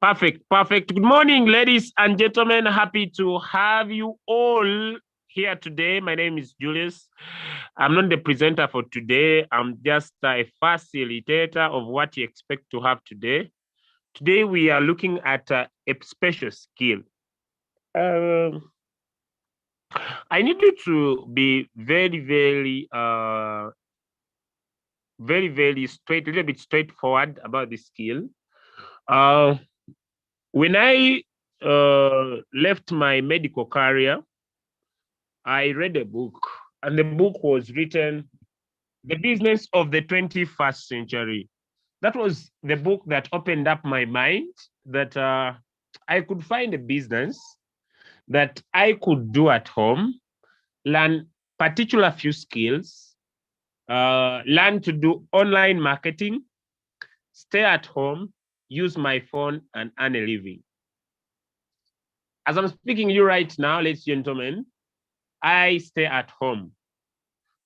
Perfect, perfect. Good morning, ladies and gentlemen. Happy to have you all here today. My name is Julius. I'm not the presenter for today. I'm just a facilitator of what you expect to have today. Today, we are looking at a special skill. I need you to be very straight, a little bit straightforward about this skill. Uh, when I left my medical career, I read a book, and the book was written, The Business of the 21st Century. That was the book that opened up my mind that I could find a business that I could do at home, learn particular few skills, learn to do online marketing, stay at home, use my phone, and earn a living. As I'm speaking to you right now, ladies and gentlemen, I stay at home.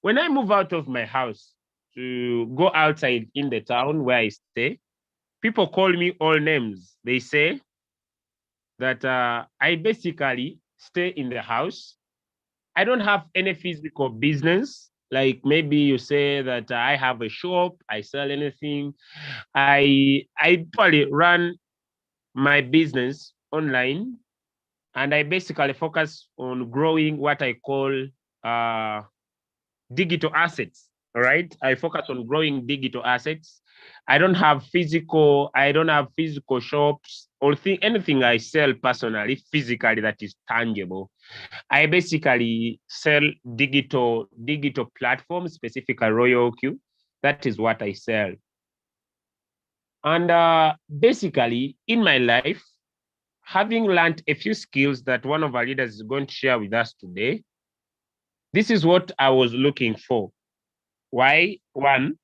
When I move out of my house to go outside in the town where I stay, people call me all names. They say that I basically stay in the house. I don't have any physical business. Like maybe you say that I have a shop, I sell anything. I probably run my business online, and I basically focus on growing what I call digital assets. All right. I focus on growing digital assets. I don't have physical shops or anything I sell personally, physically, that is tangible. I basically sell digital platforms, specifically Royalq. That is what I sell. And basically, in my life, having learned a few skills that one of our leaders is going to share with us today, this is what I was looking for. Why? One,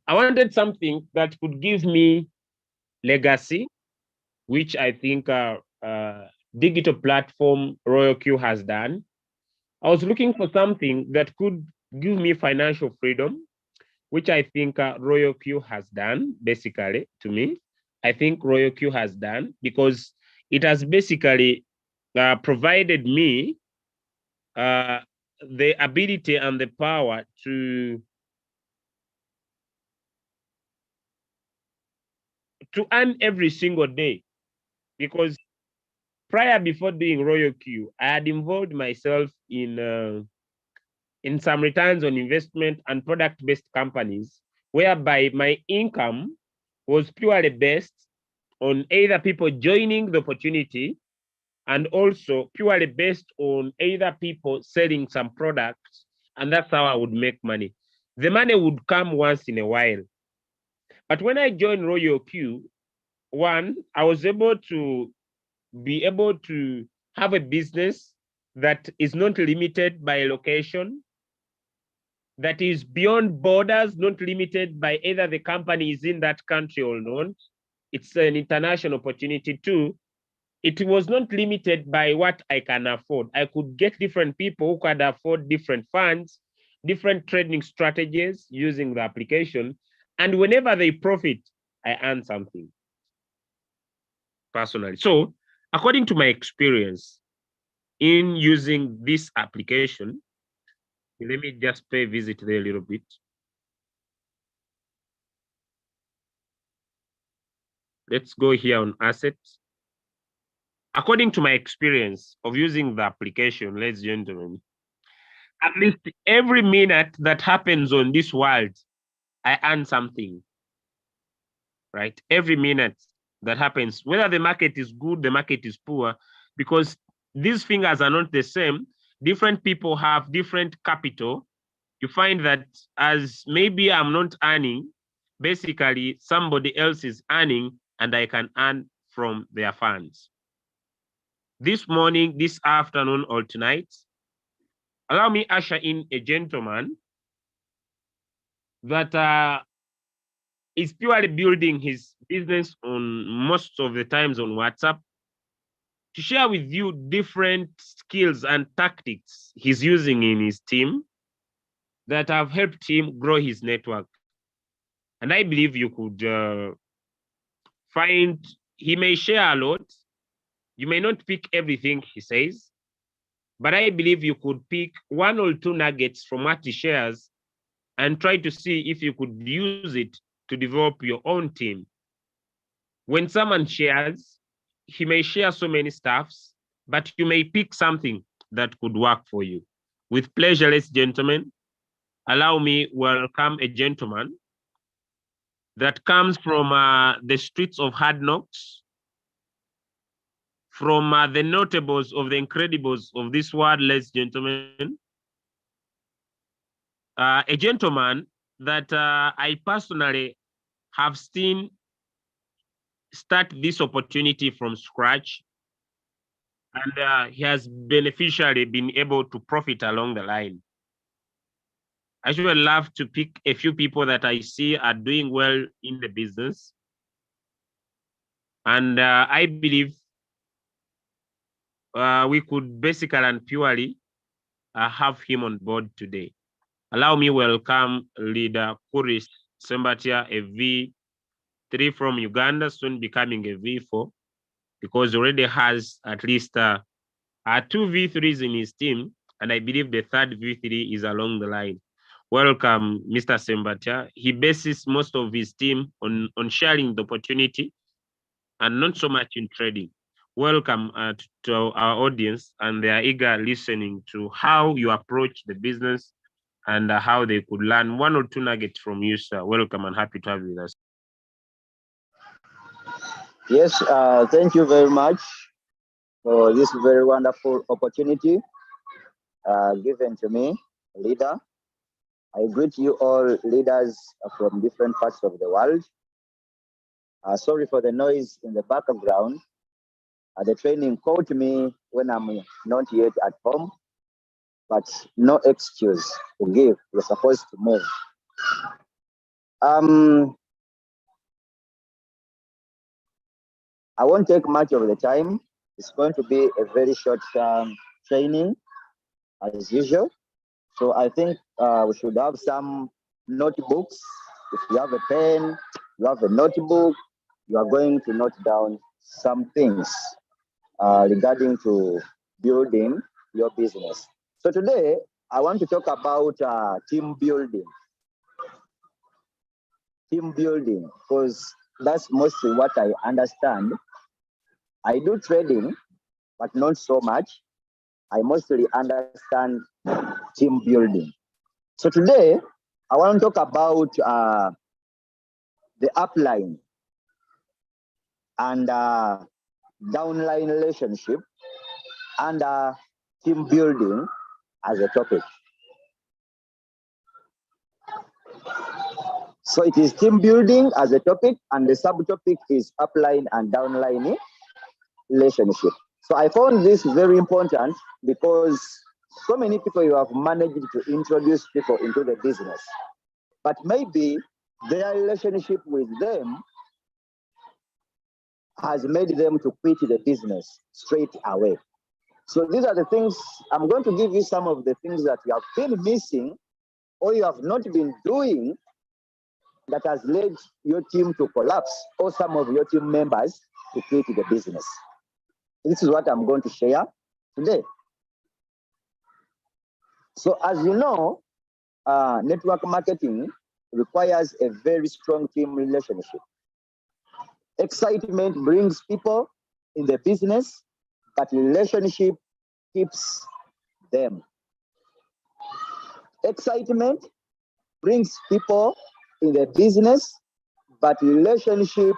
I wanted something that could give me legacy, which I think digital platform Royalq has done. I was looking for something that could give me financial freedom, which I think Royalq has done, basically, to me. I think Royalq has done because it has basically provided me the ability and the power to earn every single day. Because before doing Royalq, I had involved myself in some returns on investment and product-based companies, whereby my income was purely based on either people joining the opportunity and also purely based on either people selling some products, and that's how I would make money. The money would come once in a while. But when I joined Royalq, one, I was able to have a business that is not limited by location, that is beyond borders, not limited by either the company is in that country or not. It's an international opportunity too. It was not limited by what I can afford. I could get different people who could afford different funds, different trading strategies using the application. And whenever they profit, I earn something personally. So according to my experience in using this application, let me just pay a visit there a little bit. Let's go here on assets. According to my experience of using the application, ladies and gentlemen, at least every minute that happens on this world, I earn something, right? Every minute that happens, whether the market is good, the market is poor, because these fingers are not the same. Different people have different capital. You find that as maybe I'm not earning, basically somebody else is earning and I can earn from their funds. This morning, this afternoon, or tonight, allow me usher in a gentleman that is purely building his business on most of the times on WhatsApp to share with you different skills and tactics he's using in his team that have helped him grow his network. And I believe you could he may share a lot. You may not pick everything he says, but I believe you could pick 1 or 2 nuggets from what he shares and try to see if you could use it to develop your own team. When someone shares, he may share so many stuffs, but you may pick something that could work for you. With pleasure, ladies and gentlemen, allow me welcome a gentleman that comes from the streets of Hard Knocks, from the notables of the incredibles of this world, ladies and gentlemen. A gentleman that I personally have seen start this opportunity from scratch, and he has beneficially been able to profit along the line. I should love to pick a few people that I see are doing well in the business. And I believe we could basically and purely have him on board today. Allow me welcome leader Kuris Sembatia, a V3 from Uganda, soon becoming a V4, because he already has at least 2 V3s in his team, and I believe the 3rd V3 is along the line. Welcome, Mr. Sembatia. He bases most of his team on sharing the opportunity and not so much in trading. Welcome to our audience, and they are eager listening to how you approach the business and how they could learn 1 or 2 nuggets from you, sir. Welcome and happy to have you with us. Yes, thank you very much for this very wonderful opportunity given to me, leader. I greet you all leaders from different parts of the world. Sorry for the noise in the background. The training caught me when I'm not yet at home, but no excuse to give. We're supposed to move. I won't take much of the time. It's going to be a very short training as usual. So I think we should have some notebooks. If you have a pen, you have a notebook, you are going to note down some things regarding to building your business. So today, I want to talk about team building. Team building, because that's mostly what I understand. I do trading, but not so much. I mostly understand team building. So today, I want to talk about the upline and downline relationship and team building as a topic. So it is team building as a topic, and the subtopic is upline and downline relationship. So I found this very important because so many people you have managed to introduce people into the business, but maybe their relationship with them has made them to quit the business straight away. So these are the things, I'm going to give you some of the things that you have been missing or you have not been doing that has led your team to collapse or some of your team members to quit the business. This is what I'm going to share today. So as you know, network marketing requires a very strong team relationship. Excitement brings people in the business, but relationship keeps them. Excitement brings people in the business, but relationship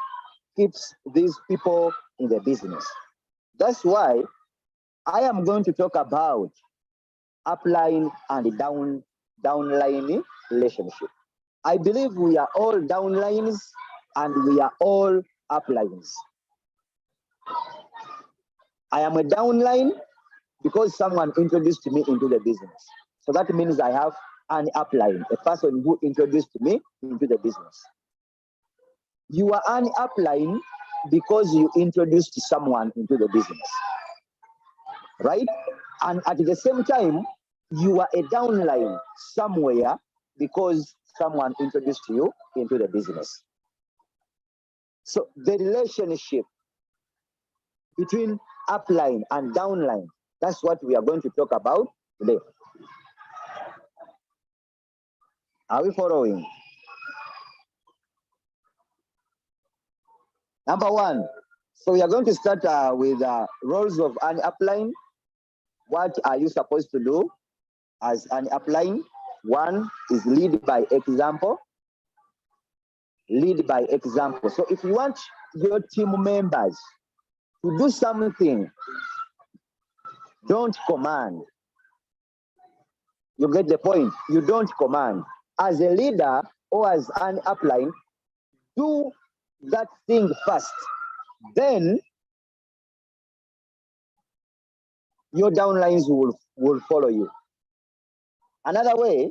keeps these people in the business. That's why I am going to talk about upline and downline relationship. I believe we are all downlines and we are all uplines. I am a downline because someone introduced me into the business. So that means I have an upline, a person who introduced me into the business. You are an upline because you introduced someone into the business, right? And at the same time, you are a downline somewhere because someone introduced you into the business. So the relationship between upline and downline, that's what we are going to talk about today. Are we following? Number one, so we are going to start with roles of an upline. What are you supposed to do as an upline? One is lead by example. Lead by example. So if you want your team members to do something, don't command. You get the point? You don't command. As a leader or as an upline, do that thing first. Then your downlines will follow you. Another way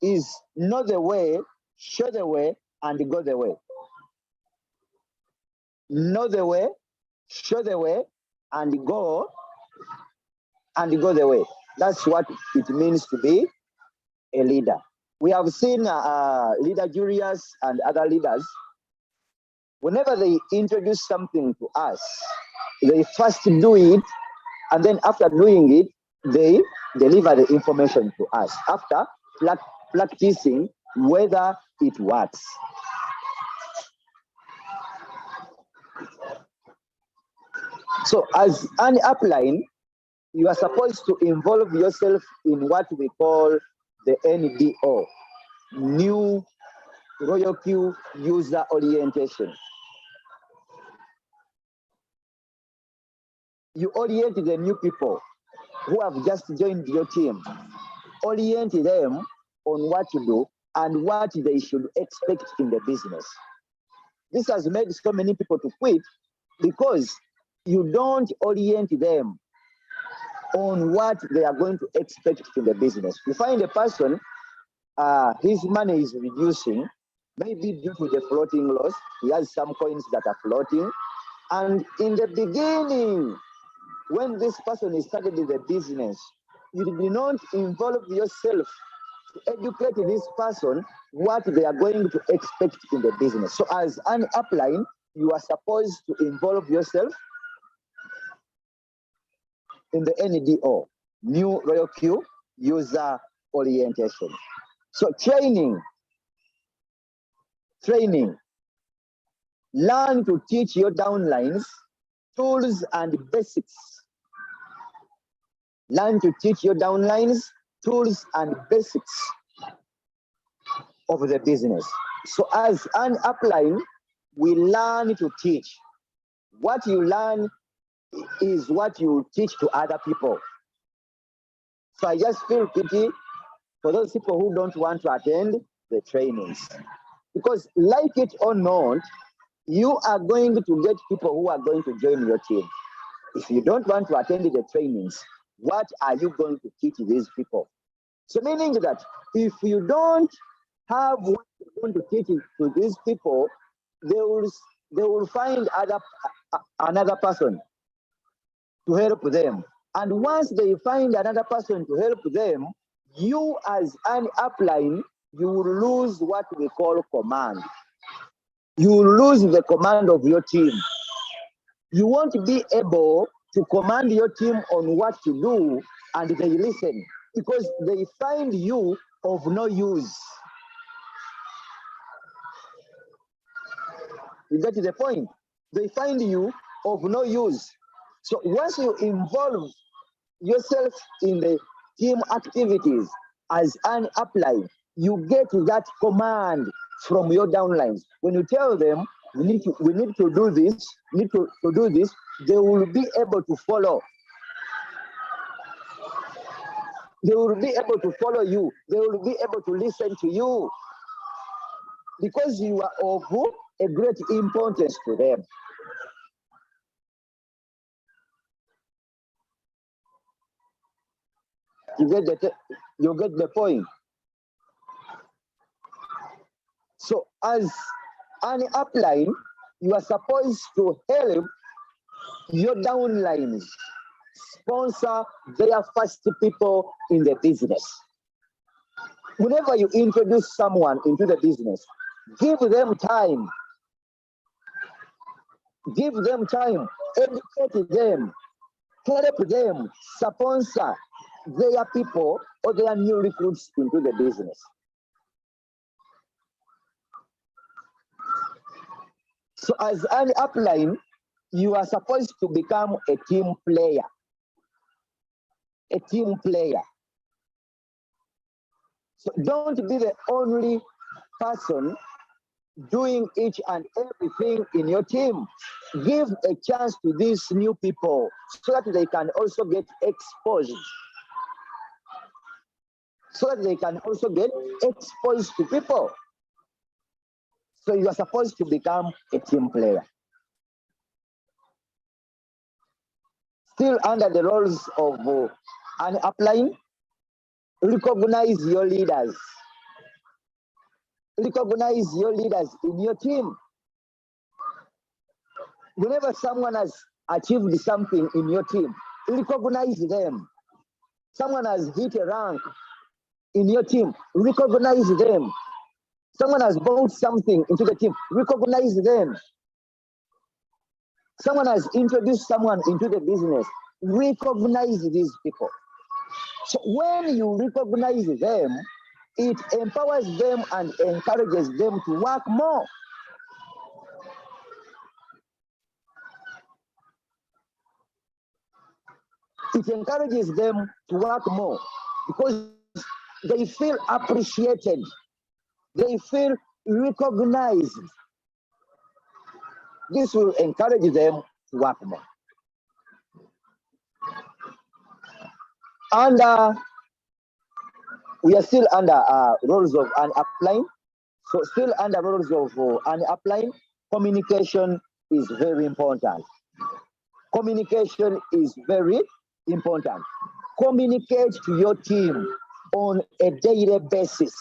is know the way, show the way, and go the way. Know the way, show the way, and go the way. That's what it means to be a leader. We have seen leader Julius and other leaders. Whenever they introduce something to us, they first do it, and then after doing it, they deliver the information to us after practicing whether it works. So as an upline, you are supposed to involve yourself in what we call the NDO, New Royalq User Orientation. You orient the new people who have just joined your team. Orient them on what to do and what they should expect in the business. This has made so many people to quit because you don't orient them on what they are going to expect in the business. You find a person, his money is reducing, maybe due to the floating loss. He has some coins that are floating. And in the beginning, when this person is started in the business, you did not involve yourself to educate this person what they are going to expect in the business. So as an upline, you are supposed to involve yourself in the NDO, New Royalq User Orientation. So training. Learn to teach your downlines tools and basics. Learn to teach your downlines tools and basics of the business. So as an upline, we learn to teach. What you learn is what you teach to other people. So I just feel pity for those people who don't want to attend the trainings. Because like it or not, you are going to get people who are going to join your team. If you don't want to attend the trainings, what are you going to teach these people? So meaning that if you don't have what you're going to teach to these people, they will find another person to help them. And once they find another person to help them, you as an upline, you will lose what we call command. You will lose the command of your team. You won't be able to command your team on what to do, and they listen because they find you of no use. You get to the point? They find you of no use. So once you involve yourself in the team activities as an upline, you get that command from your downlines. When you tell them, we need to do this, they will be able to follow. They will be able to follow you. They will be able to listen to you because you are of a great importance to them. You get the point. So as an upline, you are supposed to help your downlines sponsor their first people in the business. Whenever you introduce someone into the business, give them time. give them time, educate them, help them sponsor their people or their new recruits into the business. So as an upline, you are supposed to become a team player. A team player. So don't be the only person doing each and everything in your team. Give a chance to these new people so that they can also get exposed. So that they can also get exposed to people. So you are supposed to become a team player. Still under the roles of an upline, recognize your leaders. Recognize your leaders in your team. Whenever someone has achieved something in your team, recognize them. Someone has hit a rank in your team, recognize them. Someone has brought something into the team, recognize them. Someone has introduced someone into the business, recognize these people. So when you recognize them, it empowers them and encourages them to work more. It encourages them to work more because they feel appreciated. They feel recognized. This will encourage them to work more. And we are still under roles of an upline. So still under roles of an upline, communication is very important. Communication is very important. Communicate to your team on a daily basis.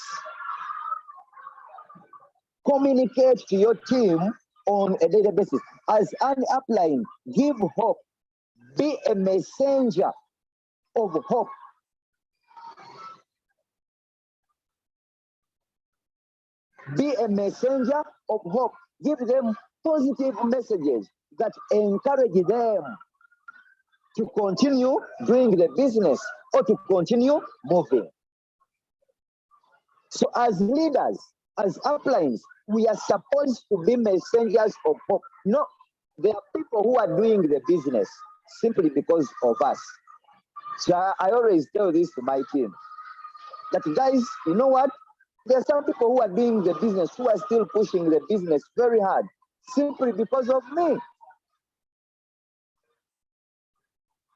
Communicate to your team on a daily basis. As an upline, give hope. Be a messenger of hope. Be a messenger of hope. Give them positive messages that encourage them to continue doing the business or to continue moving. So as leaders, as uplines, we are supposed to be messengers of hope. No, there are people who are doing the business simply because of us. So I always tell this to my team, that guys, you know what? There are some people who are doing the business, who are still pushing the business very hard, simply because of me.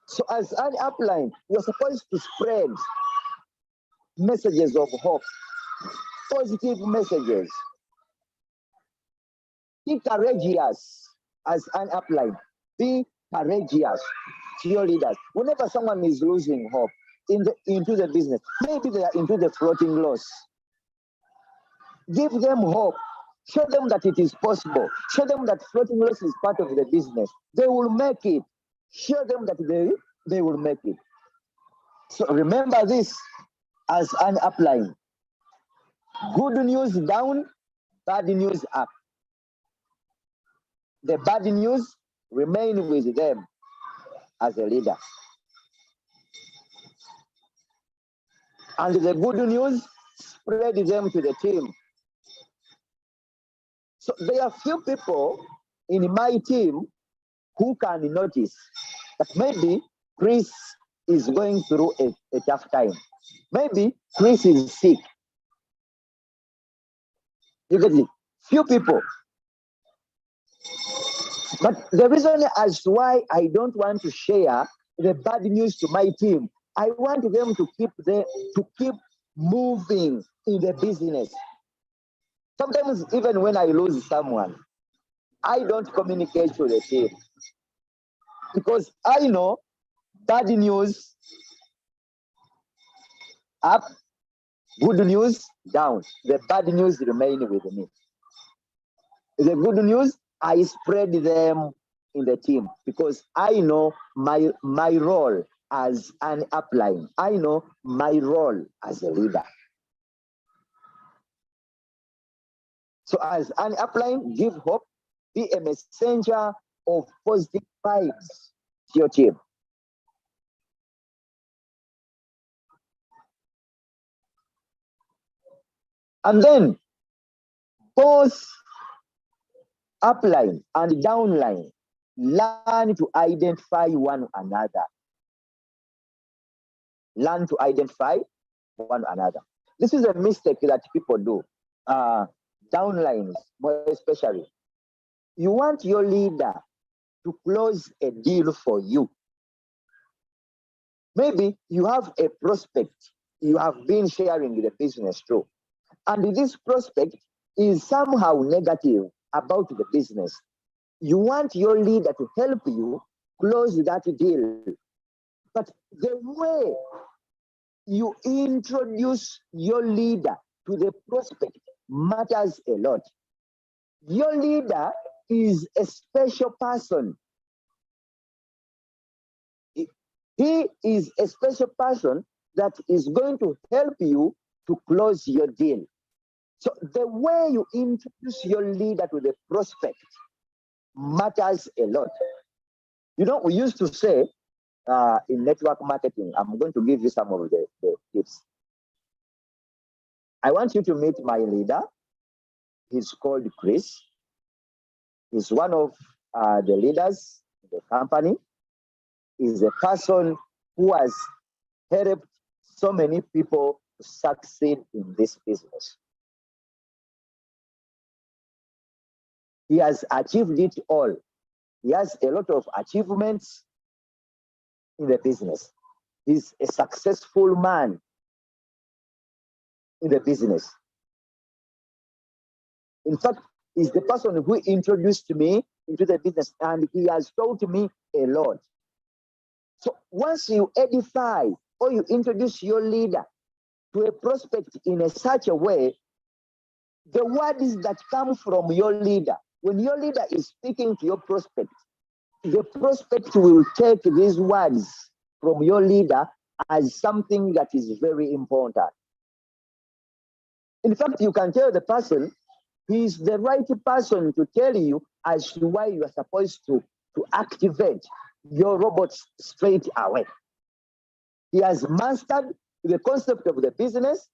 So as an upline, you're supposed to spread messages of hope, positive messages. Be courageous as an upline. Be courageous to your leaders. Whenever someone is losing hope into the business, maybe they are into the floating loss, give them hope. Show them that it is possible. Show them that floating loss is part of the business. They will make it. Show them that they will make it. So remember this as an upline. Good news down, bad news up. The bad news, remain with them as a leader. And the good news, spread them to the team. So there are few people in my team who can notice that maybe Chris is going through a tough time. Maybe Chris is sick. You get it? Few people. But the reason as to why I don't want to share the bad news to my team, I want them to keep moving in the business. Sometimes even when I lose someone, I don't communicate to the team because I know bad news up, good news down. The bad news remain with me. The good news, I spread them in the team because I know my role as an upline. I know my role as a leader. So as an upline, give hope, be a messenger of positive vibes to your team. And then both upline and downline learn to identify one another. Learn to identify one another. This is a mistake that people do. Downlines, more especially. You want your leader to close a deal for you. Maybe you have a prospect you have been sharing the business through, and this prospect is somehow negative about the business. You want your leader to help you close that deal. But the way you introduce your leader to the prospect matters a lot. Your leader is a special person. He is a special person that is going to help you to close your deal. So the way you introduce your leader to the prospect matters a lot. You know, we used to say in network marketing, I'm going to give you some of the tips. I want you to meet my leader. He's called Chris. He's one of the leaders in the company. He's a person who has helped so many people succeed in this business. He has achieved it all. He has a lot of achievements in the business. He's a successful man in the business. In fact, he's the person who introduced me into the business, and he has taught me a lot. So once you edify or you introduce your leader to a prospect in such a way, the words that come from your leader, when your leader is speaking to your prospect, the prospect will take these words from your leader as something that is very important. In fact, you can tell the person he's the right person to tell you as to why you are supposed to activate your robots straight away. He has mastered the concept of the business.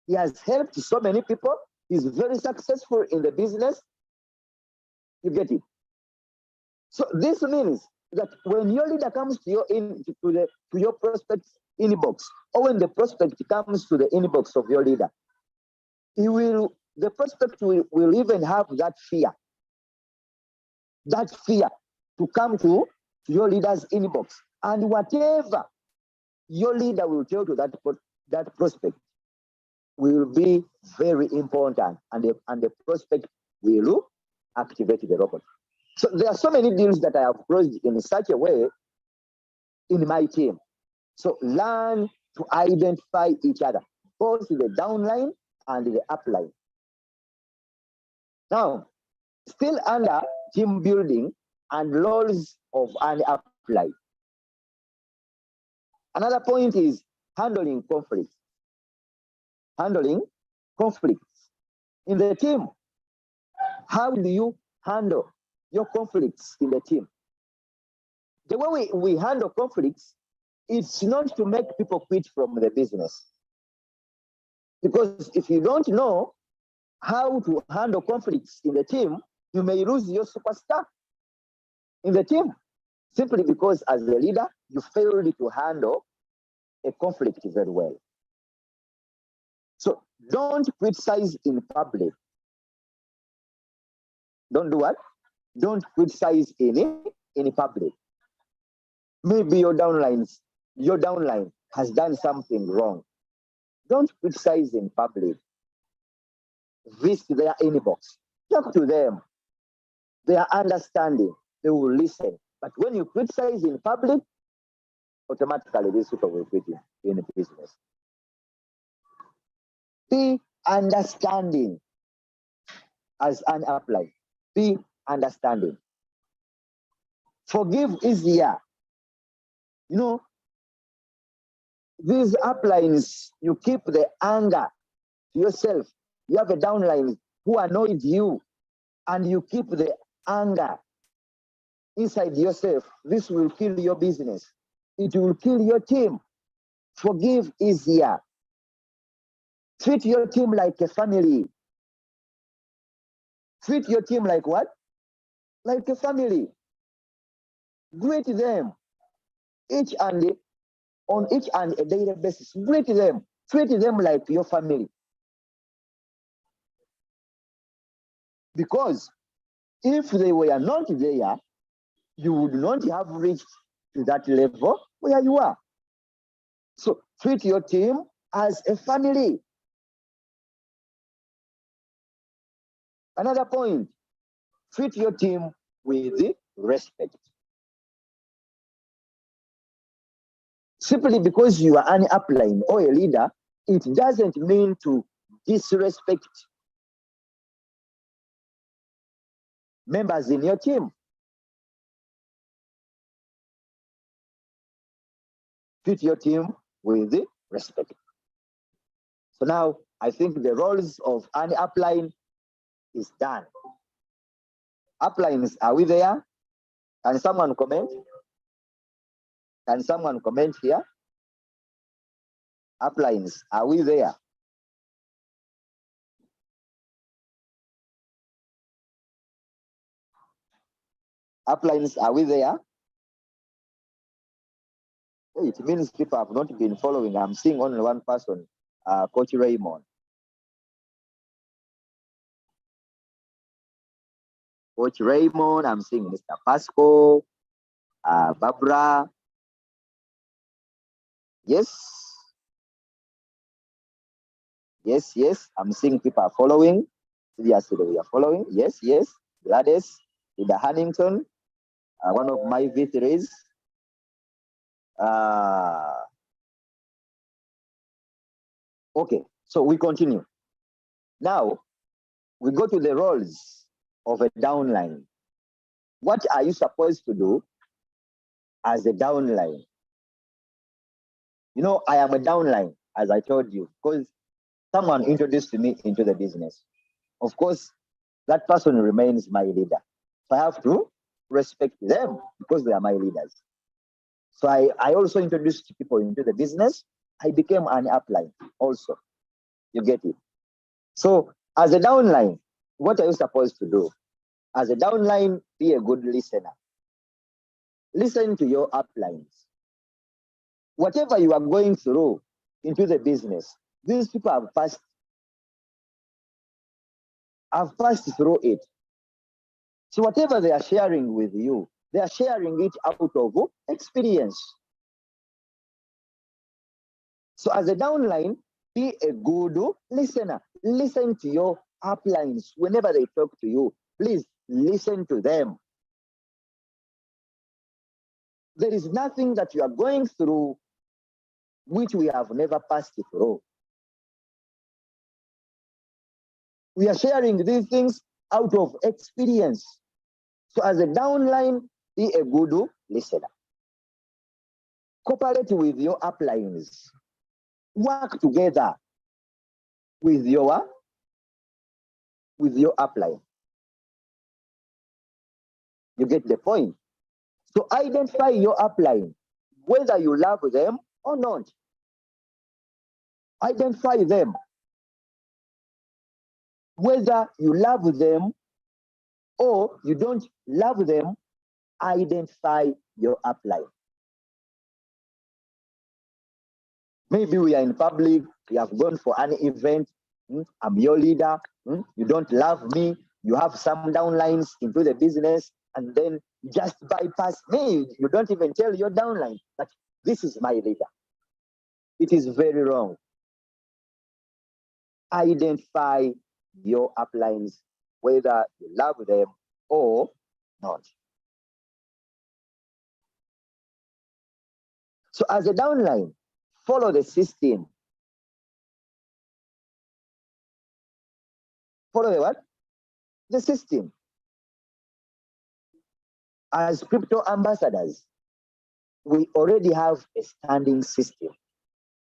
He has helped so many people. He's very successful in the business. You get it? So this means that when your leader comes to your prospect inbox, or when the prospect comes to the inbox of your leader, the prospect will even have that fear to come to your leader's inbox, and whatever your leader will tell to that prospect will be very important, and the prospect will activate the robot. So there are so many deals that I have closed in such a way in my team. So learn to identify each other, both the downline and the upline. Now, still under team building and roles of an upline. Another point is handling conflicts. Handling conflicts in the team. How do you handle your conflicts in the team? The way we handle conflicts, it's not to make people quit from the business. Because if you don't know how to handle conflicts in the team, you may lose your superstar in the team, simply because as a leader, you failed to handle a conflict very well. So don't criticize in public. Don't do what? Don't criticize in public. Maybe your downline has done something wrong. Don't criticize in public. Visit their inbox. Talk to them. They are understanding. They will listen. But when you criticize in public, automatically these people will quit in the business. Be understanding as an upline. Be understanding. Forgive easier. You know, these uplines, you keep the anger to yourself. You have a downline who annoyed you, and you keep the anger inside yourself, this will kill your business. It will kill your team. Forgive easier. Treat your team like a family. Treat your team like what? Like a family. Greet them on each and a daily basis. Greet them. Treat them like your family. Because if they were not there, you would not have reached to that level where you are. So treat your team as a family. Another point, treat your team with respect. Simply because you are an upline or a leader, it doesn't mean to disrespect members in your team. Treat your team with respect. So now I think the roles of an upline is done. Uplines, are we there? Can someone comment? Can someone comment here? Uplines, are we there? Uplines, are we there? Oh, it means people have not been following. I'm seeing only one person, Coach Raymond. Coach Raymond, I'm seeing Mr. Pasco, Barbara. Yes. Yes, yes. I'm seeing people are following. Yes, we are following. Yes, yes. Gladys, Ida Huntington, one of my V3s. Okay, so we continue. Now, we go to the roles of a downline. What are you supposed to do as a downline? You know, I am a downline, as I told you, because someone introduced me into the business. Of course, that person remains my leader. So I have to respect them because they are my leaders. So I also introduced people into the business. I became an upline also. You get it? So as a downline, what are you supposed to do? As a downline, be a good listener. Listen to your uplines. Whatever you are going through into the business, these people have passed through it. So whatever they are sharing with you, they are sharing it out of experience. So as a downline, be a good listener. Listen to your uplines whenever they talk to you. Please listen to them. There is nothing that you are going through which we have never passed through. We are sharing these things out of experience. So as a downline, be a good listener. Cooperate with your uplines. Work together with your upline. You get the point? So identify your upline, whether you love them or not. Identify them. Whether you love them or you don't love them, identify your upline. Maybe we are in public, we have gone for an event, I'm your leader, you don't love me, you have some downlines into the business, and then just bypass me. You don't even tell your downline that this is my leader. It is very wrong. Identify your uplines, whether you love them or not. So as a downline, follow the system. Follow the what? The system. As crypto ambassadors, we already have a standing system,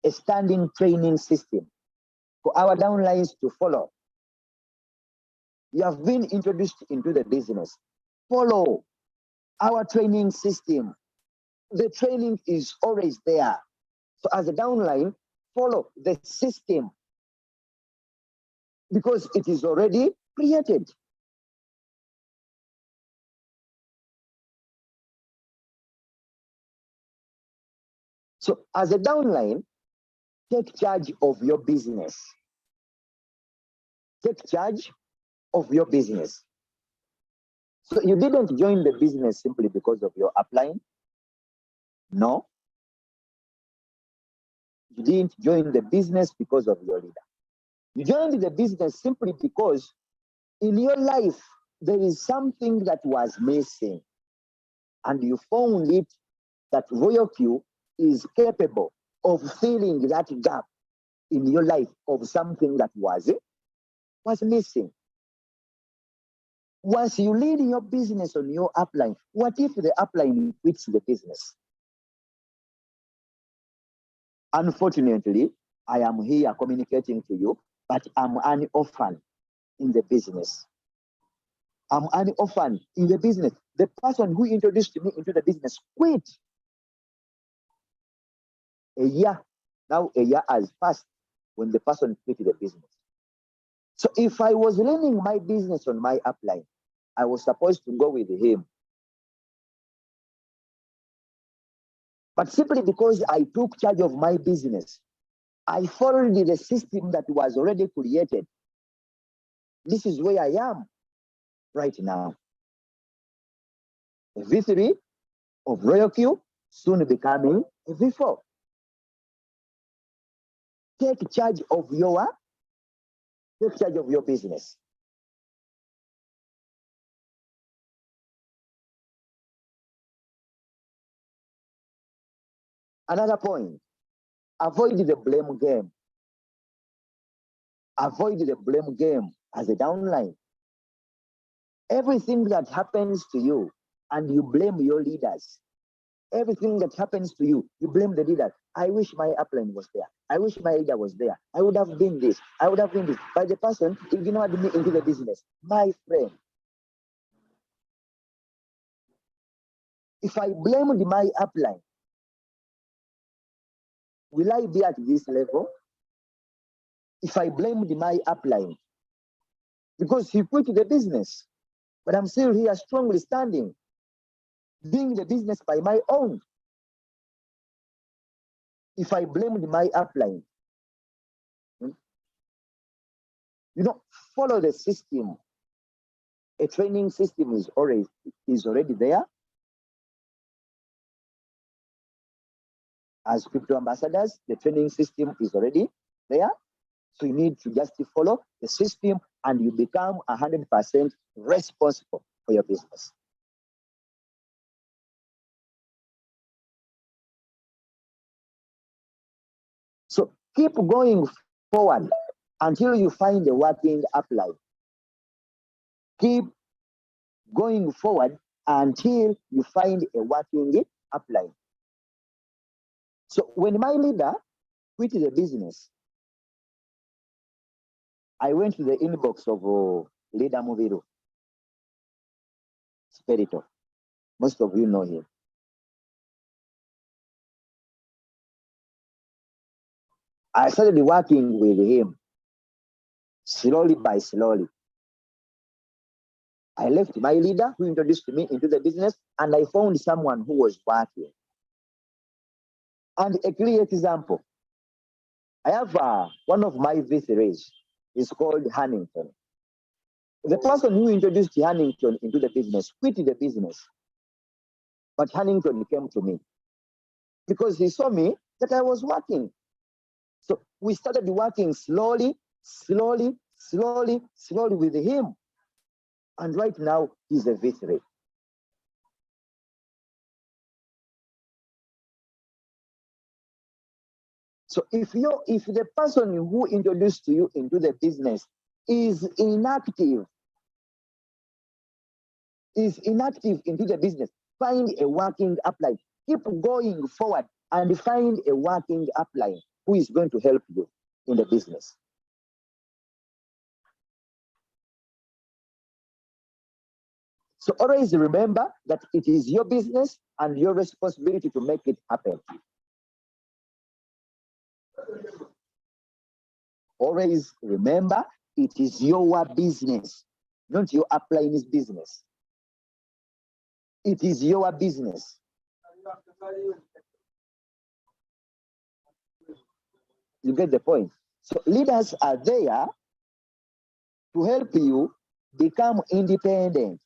a standing training system for our downlines to follow. You have been introduced into the business. Follow. our training system. The training is always there. So as a downline, follow the system because it is already created. So as a downline, take charge of your business. Take charge of your business. So you didn't join the business simply because of your upline. No. You didn't join the business because of your leader. You joined the business simply because in your life, there is something that was missing. And you found it that Royalq is capable of filling that gap in your life of something that was missing. Once you lead your business on your upline, what if the upline quits the business? Unfortunately, I am here communicating to you, but I'm an orphan in the business. I'm an orphan in the business. The person who introduced me into the business quit. A year has passed when the person quit the business. So if I was running my business on my upline, I was supposed to go with him. But simply because I took charge of my business, I followed the system that was already created. This is where I am right now. A V3 of Royalq, soon becoming a V4. Take charge of your business. Another point, avoid the blame game. Avoid the blame game as a downline. Everything that happens to you and you blame your leaders. Everything that happens to you, you blame the leader. I wish my upline was there. I wish my leader was there. I would have been this. I would have been this. But the person ignored me into the business. My friend, if I blamed my upline, will I be at this level? If I blamed my upline, because he quit the business, but I'm still here strongly standing, doing the business by my own. If I blamed my upline, follow the system. A training system is already there. As crypto ambassadors, the training system is already there. So you need to just follow the system and you become 100% responsible for your business. So keep going forward until you find a working upline. Keep going forward until you find a working upline. So when my leader quit the business, I went to the inbox of leader Muviru, Spirito. Most of you know him. I started working with him slowly by slowly. I left my leader who introduced me into the business and I found someone who was working. And a clear example, I have one of my V3s. It's called Hannington. The person who introduced Hannington into the business quit the business. But Hannington came to me because he saw me that I was working. So we started working slowly with him. And right now, he's a V3. So if the person who introduced you into the business is inactive into the business, find a working upline. Keep going forward and find a working upline who is going to help you in the business. So always remember that it is your business and your responsibility to make it happen. Always remember it is your business, not your upline's business. It is your business. You get the point? So leaders are there to help you become independent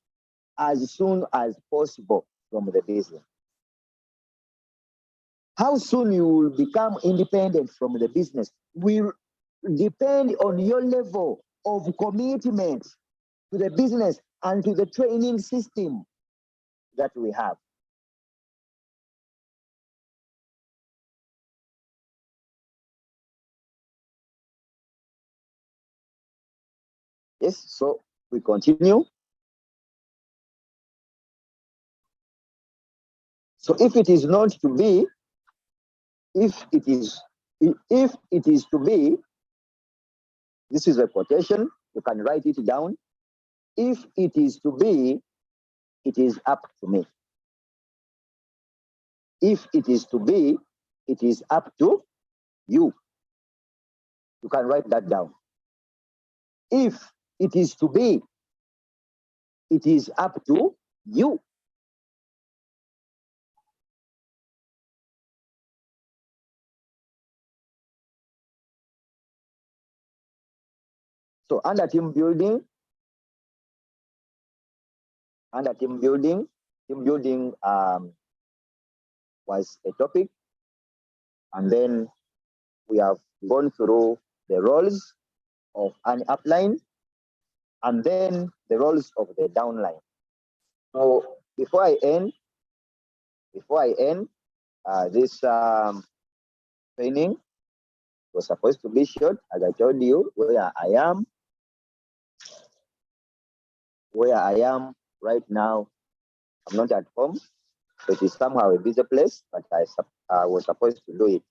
as soon as possible from the business. How soon you will become independent from the business will depend on your level of commitment to the business and to the training system that we have. Yes, so we continue. So if it is not to be, if it is to be, this is a quotation, you can write it down. If it is to be, it is up to me. If it is to be, it is up to you. You can write that down. If it is to be, it is up to you. So under team building, was a topic, and then we have gone through the roles of an upline and then the roles of the downline. So before I end this training was supposed to be short, as I told you, where I am right now. I'm not at home, so it is somehow a busy place, but I was supposed to do it.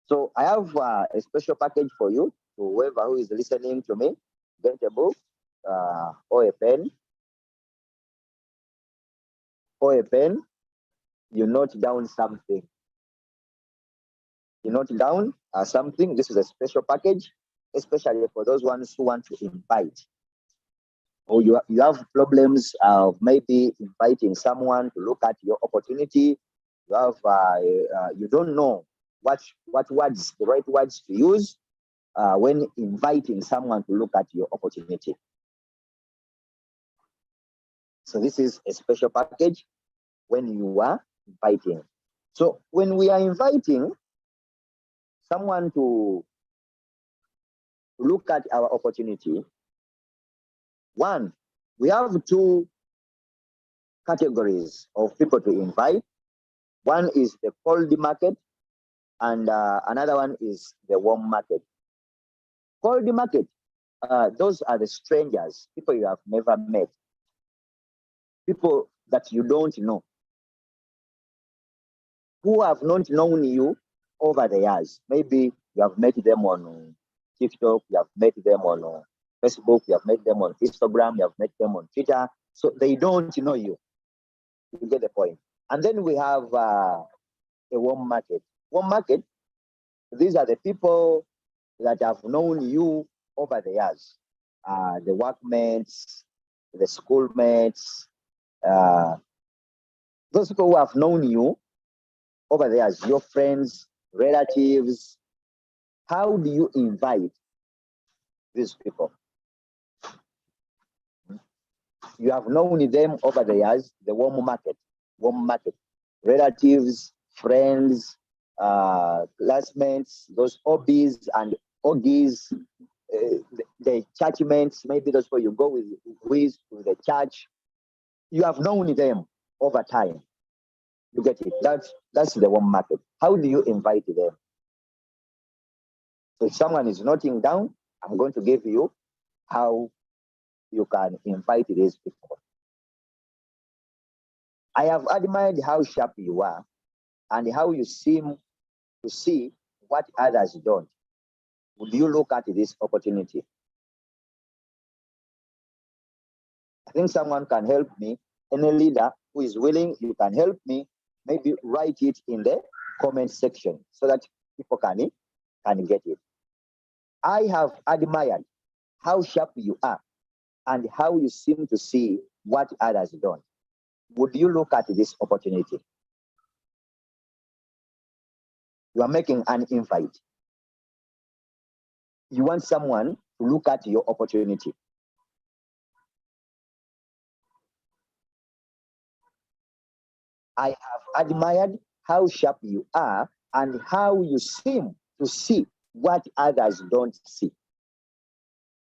So I have a special package for you, to whoever who is listening to me. Get a book or a pen. You note down something. Something. This is a special package, especially for those ones who want to invite. Or you have problems of maybe inviting someone to look at your opportunity. You have you don't know what words, the right words to use when inviting someone to look at your opportunity. So this is a special package when you are inviting. So when we are inviting someone to look at our opportunity, one, we have two categories of people to invite. One is the cold market, and another one is the warm market. Cold market, those are the strangers, people you have never met, people that you don't know, who have not known you over the years. Maybe you have met them on TikTok, you have met them on Facebook, you have met them on Instagram, you have met them on Twitter. So they don't know you. You get the point. And then we have a warm market. Warm market, these are the people that have known you over the years. The workmates, the schoolmates, those people who have known you over the years, your friends, relatives. How do you invite these people? You have known them over the years, the warm market, relatives, friends, classmates, those hobbies and OGs, the churchmates, maybe those people you go with the church. You have known them over time. You get it? That's the warm market. How do you invite them? So if someone is noting down, I'm going to give you how you can invite these people. I have admired how sharp you are and how you seem to see what others don't. Would you look at this opportunity? I think someone can help me any leader who is willing, you can help me. Maybe write it in the comment section so that people can get it. I have admired how sharp you are and how you seem to see what others don't. Would you look at this opportunity? You are making an invite. You want someone to look at your opportunity. I have admired how sharp you are and how you seem to see what others don't see.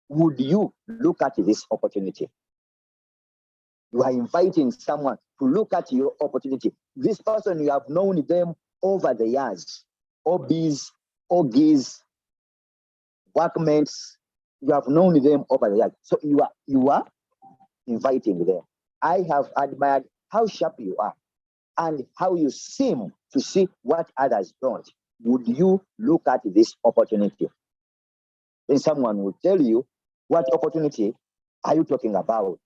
Would you look at this opportunity? You are inviting someone to look at your opportunity. This person, you have known them over the years. OBs, OGs, workmates, you have known them over the years. So you are inviting them. I have admired how sharp you are and how you seem to see what others don't. Would you look at this opportunity? Then someone will tell you, what opportunity are you talking about?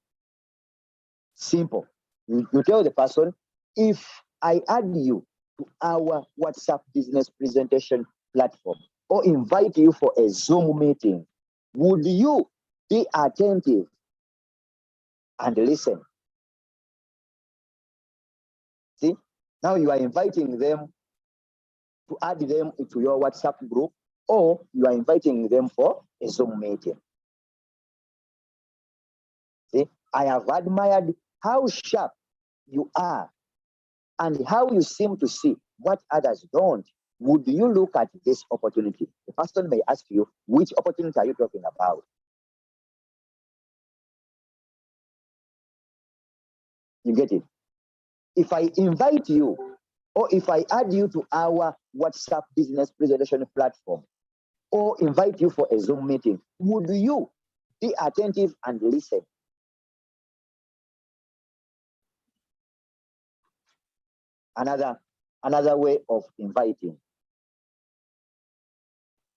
Simple. You tell the person, if I add you to our WhatsApp business presentation platform or invite you for a Zoom meeting, would you be attentive and listen? See, now you are inviting them to add them into your WhatsApp group, or you are inviting them for a Zoom meeting. See, I have admired how sharp you are and how you seem to see what others don't. Would you look at this opportunity? The person may ask you, which opportunity are you talking about? You get it? If I invite you, or if I add you to our WhatsApp business presentation platform, or invite you for a Zoom meeting, would you be attentive and listen? Another way of inviting.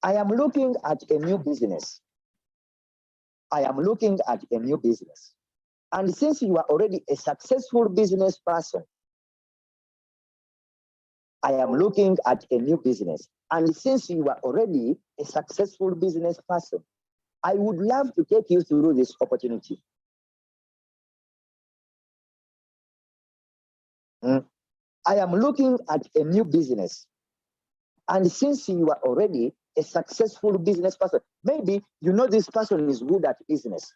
I am looking at a new business. I am looking at a new business. And since you are already a successful business person, I am looking at a new business. And since you are already a successful business person, I would love to take you through this opportunity. I am looking at a new business. And since you are already a successful business person, maybe you know this person is good at business.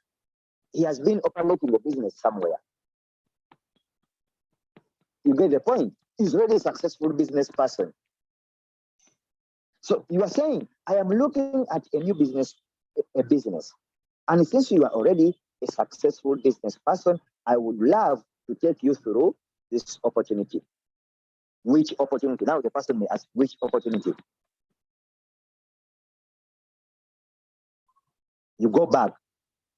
He has been operating a business somewhere. You get the point? He's already a successful business person. So you are saying, I am looking at a new business, a business. And since you are already a successful business person, I would love to take you through this opportunity. Which opportunity? Now the person may ask, which opportunity? You go back.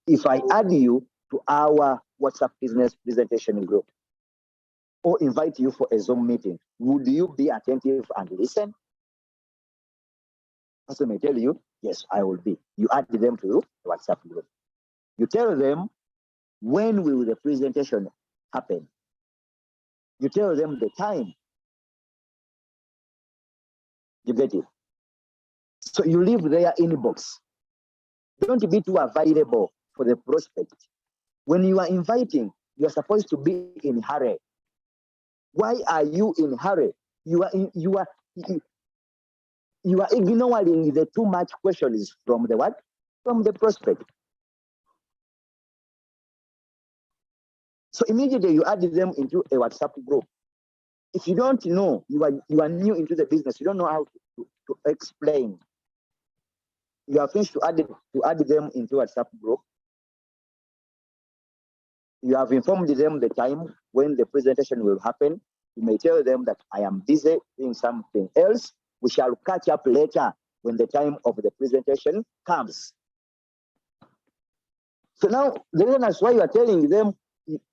If I add you to our WhatsApp business presentation group or invite you for a Zoom meeting, would you be attentive and listen? Person may tell you, yes, I will be. You add them to the WhatsApp group. You tell them, when will the presentation happen? You tell them the time. You get it? So you leave their inbox. Don't be too available for the prospect. When you are inviting, you are supposed to be in hurry. Why are you in hurry? You are ignoring the too much questions from the what? From the prospect. So immediately you add them into a WhatsApp group. If you don't know, you are new into the business, you don't know how to explain. You are finished to add them into a WhatsApp group. You have informed them the time when the presentation will happen. You may tell them that I am busy doing something else. We shall catch up later when the time of the presentation comes. So now the reason that's why you are telling them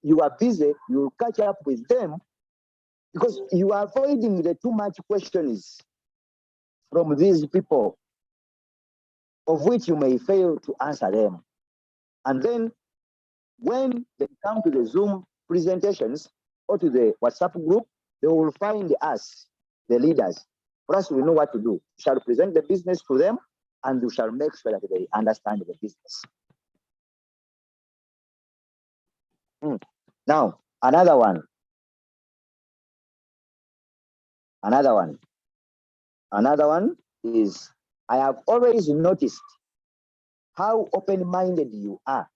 you are busy, you will catch up with them, because you are avoiding the too much questions from these people, of which you may fail to answer them. And then when they come to the Zoom presentations or to the WhatsApp group, they will find us, the leaders. For us, we know what to do. We shall present the business to them and we shall make sure that they understand the business. Now, another one. Another one is, I have always noticed how open-minded you are.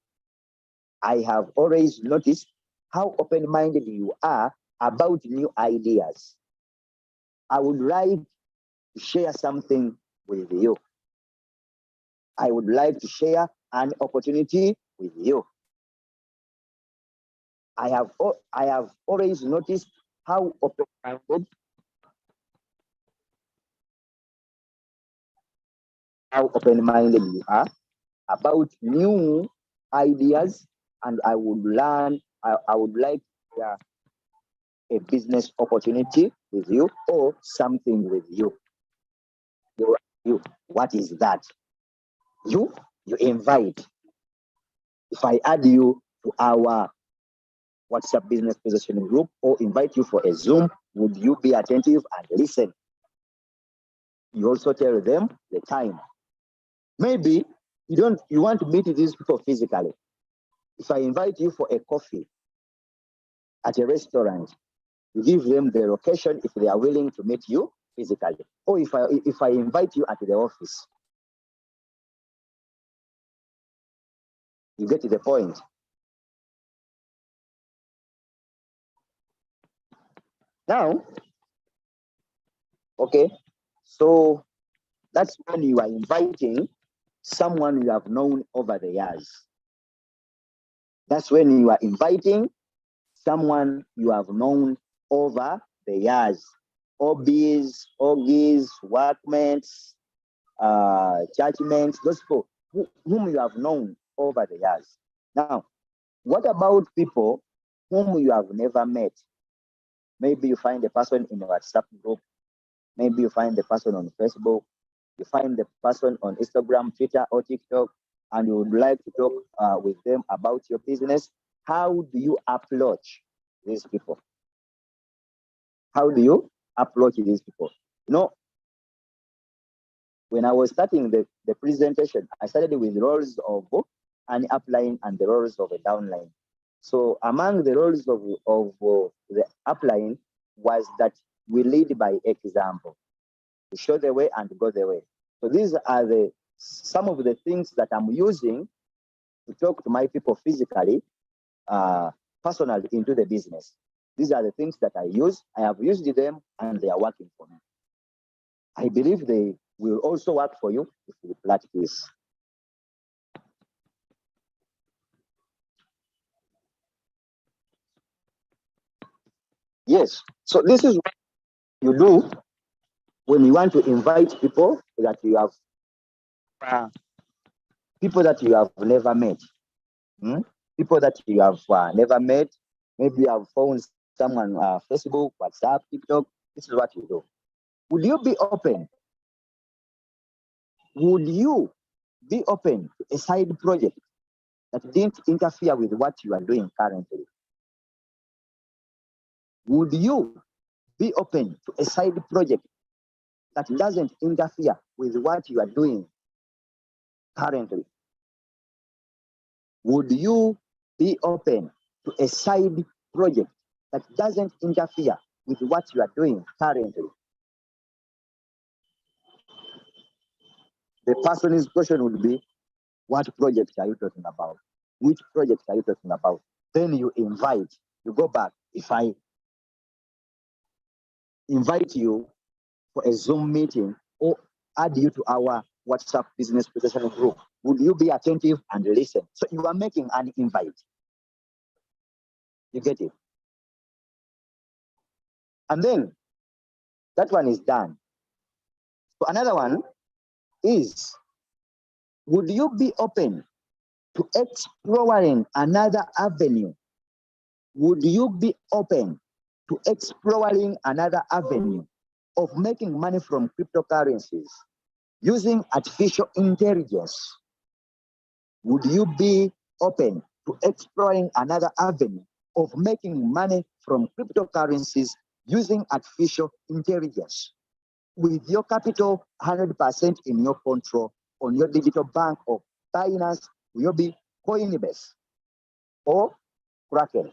I have always noticed how open-minded you are about new ideas. I would like to share something with you. I would like to share an opportunity with you. I have always noticed how open-minded you are about new ideas, and I would like to share a business opportunity with you or something with you. What is that? You invite. If I add you to our WhatsApp business positioning group or invite you for a Zoom, would you be attentive and listen? You also tell them the time. Maybe you want to meet these people physically. If I invite you for a coffee at a restaurant, you give them the location if they are willing to meet you physically. Or if I invite you at the office. You get to the point. Now, okay, so that's when you are inviting someone you have known over the years. That's when you are inviting someone you have known over the years. Hobbies, workmates, churchmates, those people whom you have known over the years. Now, what about people whom you have never met? Maybe you find a person in a WhatsApp group. Maybe you find the person on Facebook. You find the person on Instagram, Twitter, or TikTok, and you would like to talk with them about your business. How do you approach these people? How do you approach these people? You know, when I was starting the presentation, I started with roles of an upline and the roles of a downline. So among the roles of the upline was that we lead by example. We show the way and go the way. So these are some of the things that I'm using to talk to my people physically, personally into the business. These are the things that I use. I have used them and they are working for me. I believe they will also work for you if you practice. Yes, so this is what you do when you want to invite people that you have never met. People that you have never met. Maybe you have found someone Facebook, WhatsApp, TikTok. This is what you do. Would you be open? Would you be open to a side project that didn't interfere with what you are doing currently? Would you be open to a side project that doesn't interfere with what you are doing currently? Would you be open to a side project that doesn't interfere with what you are doing currently? The person's question would be, what project are you talking about? Which project are you talking about? Then you invite, you go back. If I invite you for a Zoom meeting or add you to our WhatsApp business positioning group, would you be attentive and listen? So you are making an invite. You get it? And then that one is done. So another one is, would you be open to exploring another avenue? Would you be open to exploring another avenue of making money from cryptocurrencies using artificial intelligence? Would you be open to exploring another avenue of making money from cryptocurrencies using artificial intelligence. With your capital 100% in your control on your digital bank of Binance, will be Coinbase or Kraken.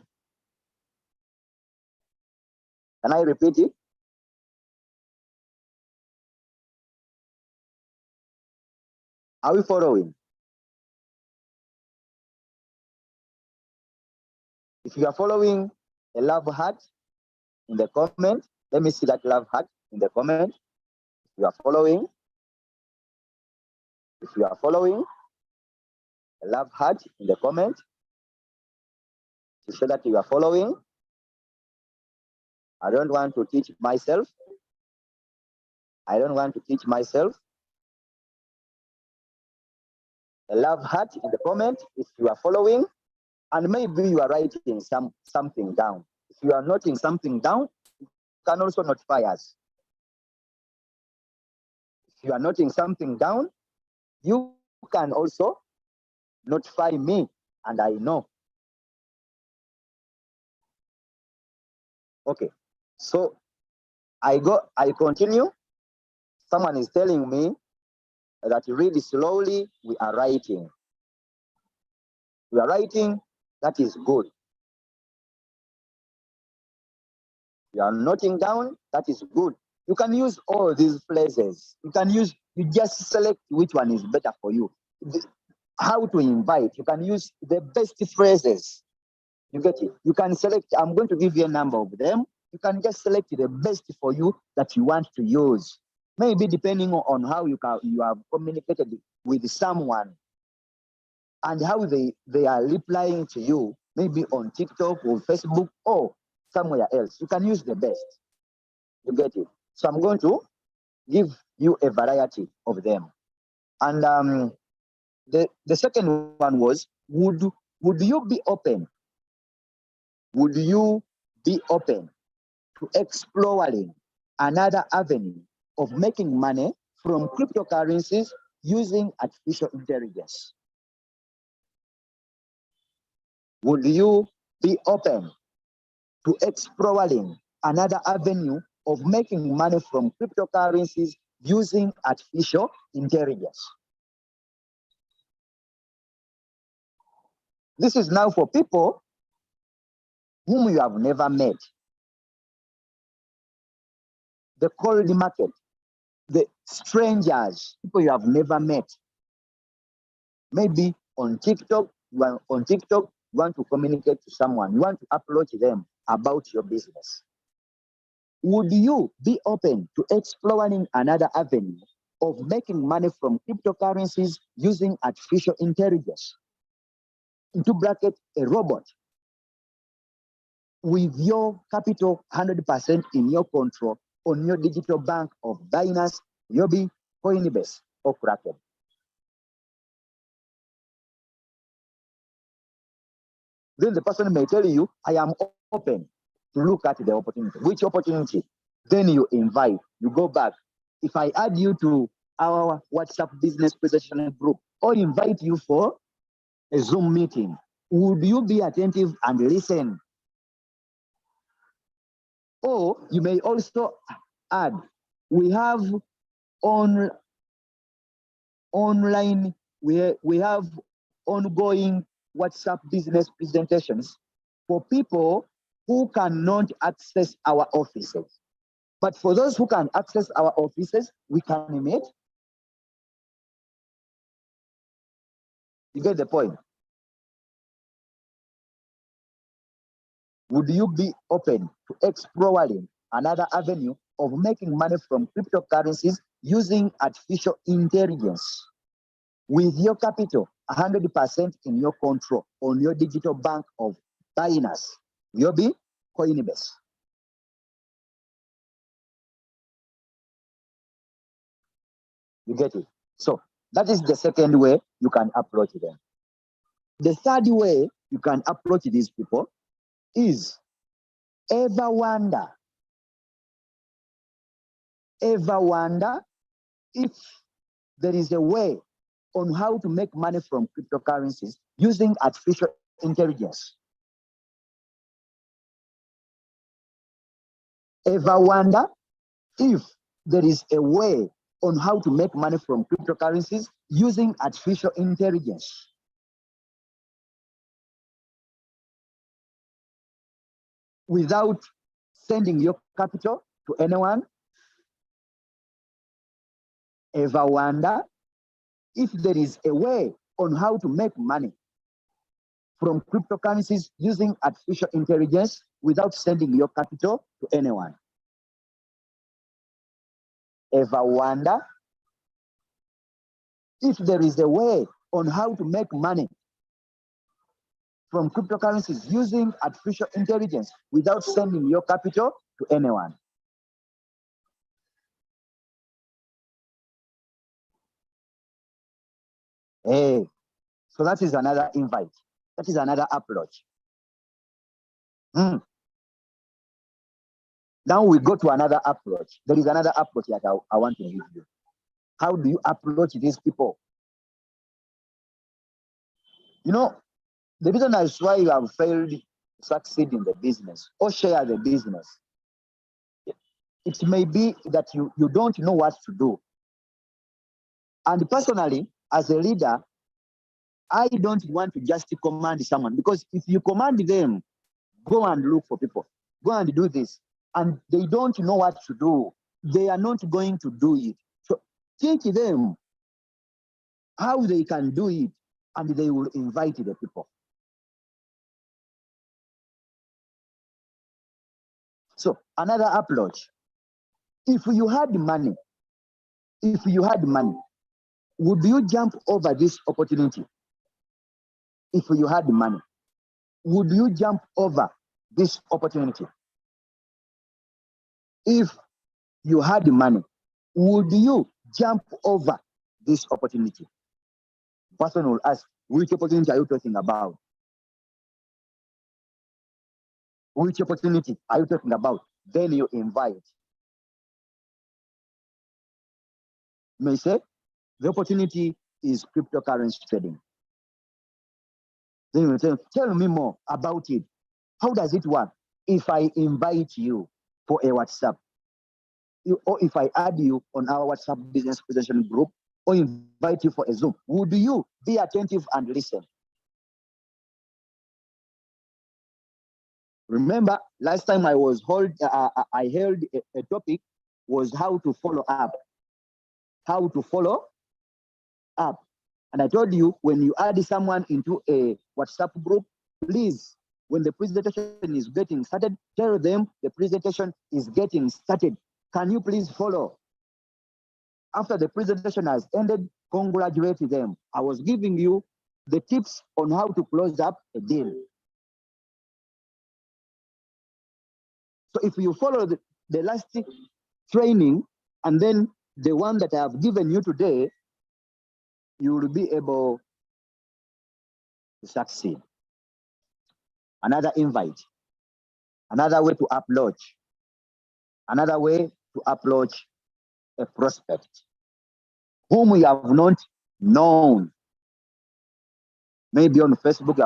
Can I repeat it? Are we following? If you are following, a love heart in the comment. Let me see that love heart in the comment. If you are following, a love heart in the comment to show that you are following. I don't want to teach myself. I don't want to teach myself. A love heart in the comment if you are following, and maybe you are writing something down. If you are noting something down, you can also notify us. If you are noting something down, you can also notify me, and I know. Okay, so I continue. Someone is telling me that really slowly we are writing. We are writing, that is good. You are noting down, that is good. You can use all these phrases. You just select which one is better for you. How to invite, you can use the best phrases. You get it? You can select, I'm going to give you a number of them. You can just select the best for you that you want to use. Maybe depending on how you have communicated with someone and how they are replying to you, maybe on TikTok or Facebook or somewhere else. You can use the best. You get it? So I'm going to give you a variety of them. And the second one was, would you be open? Would you be open to exploring another avenue of making money from cryptocurrencies using artificial intelligence? Would you be open to exploring another avenue of making money from cryptocurrencies using artificial intelligence? This is now for people whom you have never met. The cold market, the strangers, people you have never met. Maybe on TikTok, you want to communicate to someone, you want to approach them about your business. Would you be open to exploring another avenue of making money from cryptocurrencies using artificial intelligence? Into bracket, a robot with your capital 100% in your control on your digital bank of Binance, Yobi, Coinbase, or Kraken. Then the person may tell you, I am open to look at the opportunity. Which opportunity? Then you invite, you go back. If I add you to our WhatsApp business presentation group or invite you for a Zoom meeting, would you be attentive and listen? Or you may also add, we have online, we have ongoing WhatsApp business presentations for people who cannot access our offices. But for those who can access our offices, we can meet. You get the point? Would you be open to exploring another avenue of making money from cryptocurrencies using artificial intelligence with your capital 100% in your control on your digital bank of Binance, Yobi, Coinbase? You get it? So that is the second way you can approach them. The third way you can approach these people is, ever wonder if there is a way on how to make money from cryptocurrencies using artificial intelligence? Ever wonder if there is a way on how to make money from cryptocurrencies using artificial intelligence? Without sending your capital to anyone? Ever wonder if there is a way on how to make money from cryptocurrencies using artificial intelligence without sending your capital to anyone? Ever wonder if there is a way on how to make money from cryptocurrencies using artificial intelligence without sending your capital to anyone? Hey, so that is another invite. That is another approach. Now we go to another approach. There is another approach that I want to give you. How do you approach these people? You know, the reason is why you have failed to succeed in the business or share the business. It may be that you don't know what to do. And personally, as a leader, I don't want to just command someone, because if you command them, go and look for people, go and do this, and they don't know what to do, they are not going to do it. So teach them how they can do it, and they will invite the people. So another approach, if you had money, would you jump over this opportunity? If you had money, would you jump over this opportunity? If you had money, would you jump over this opportunity? Person will ask, which opportunity are you talking about? Which opportunity are you talking about? Then you invite. You may say, the opportunity is cryptocurrency trading. Then you will say, tell me more about it. How does it work? If I invite you for a WhatsApp, or if I add you on our WhatsApp business presentation group, or invite you for a Zoom, would you be attentive and listen? Remember, last time I held a topic was how to follow up. How to follow up. And I told you, when you add someone into a WhatsApp group, please, when the presentation is getting started, tell them the presentation is getting started. Can you please follow? After the presentation has ended, congratulate them. I was giving you the tips on how to close up a deal. So if you follow the last training and then the one that I have given you today, you will be able to succeed. Another invite, another way to approach, another way to approach a prospect whom we have not known. Maybe on Facebook,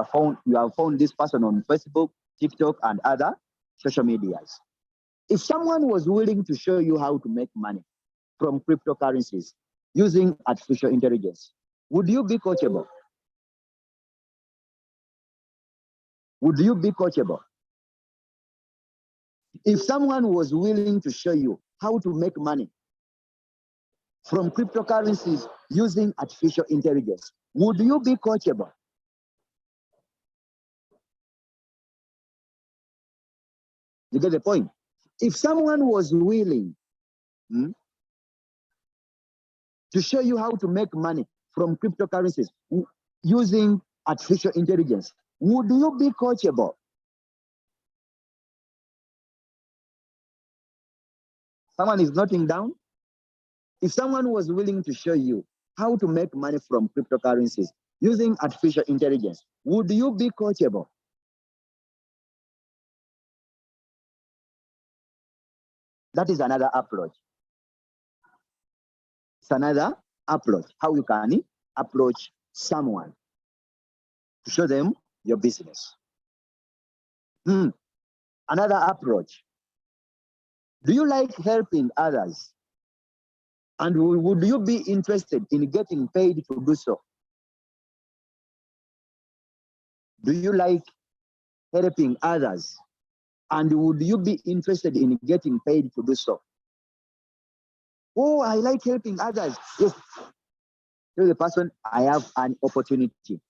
you have found this person on Facebook, TikTok, and other social medias. If someone was willing to show you how to make money from cryptocurrencies using artificial intelligence, would you be coachable? Would you be coachable? If someone was willing to show you how to make money from cryptocurrencies using artificial intelligence, would you be coachable? You get the point? If someone was willing to show you how to make money from cryptocurrencies using artificial intelligence, would you be coachable? Someone is noting down. If someone was willing to show you how to make money from cryptocurrencies using artificial intelligence, would you be coachable? That is another approach. It's another approach, how you can approach someone to show them your business. Another approach. Do you like helping others? And would you be interested in getting paid to do so? Do you like helping others? And would you be interested in getting paid to do so? Oh, I like helping others. Yes. Tell the person, I have an opportunity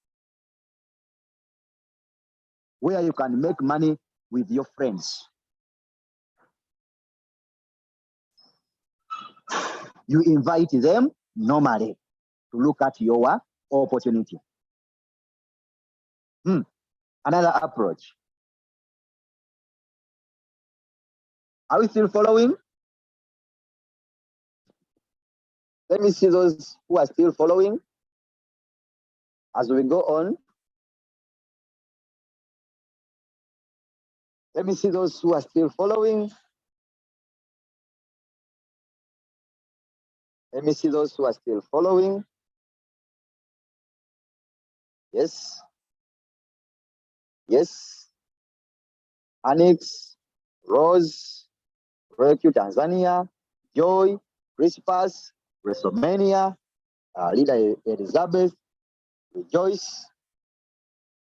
where you can make money with your friends. You invite them normally to look at your opportunity. Another approach. Are we still following? Let me see those who are still following as we go on. Let me see those who are still following. Let me see those who are still following. Yes. Yes. Anix, Rose, Royalq Tanzania, Joy, Crispus, WrestleMania, Leader Elizabeth, Rejoice,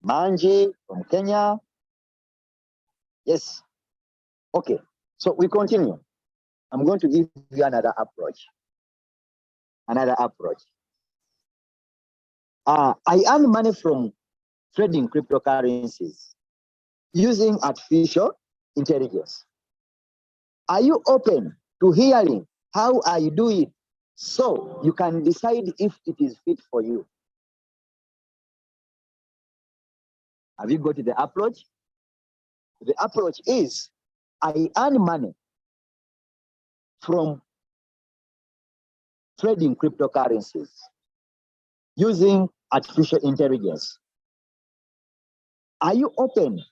Manji from Kenya. Yes. Okay. So we continue. I'm going to give you another approach. Another approach. I earn money from trading cryptocurrencies using artificial intelligence. Are you open to hearing how I do it so you can decide if it is fit for you? Have you got the approach? The approach is I earn money from trading cryptocurrencies using artificial intelligence. Are you open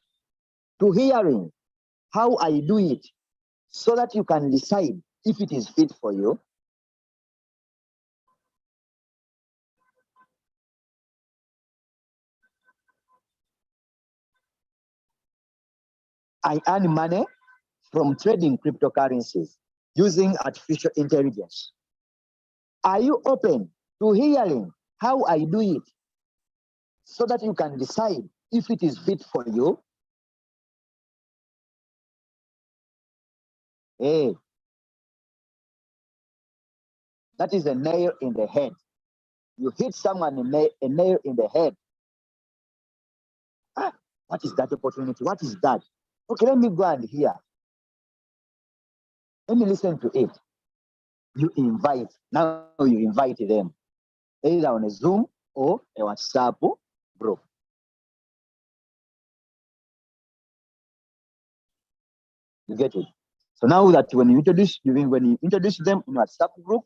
to hearing how I do it so that you can decide if it is fit for you? I earn money from trading cryptocurrencies using artificial intelligence. Are you open to hearing how I do it so that you can decide if it is fit for you? Hey, that is a nail in the head. You hit someone a nail in the head. Ah, what is that opportunity? What is that? Okay, let me go and hear. Let me listen to it. Now you invite them, either on a Zoom or a WhatsApp group. You get it? So now that when you introduce them in WhatsApp group,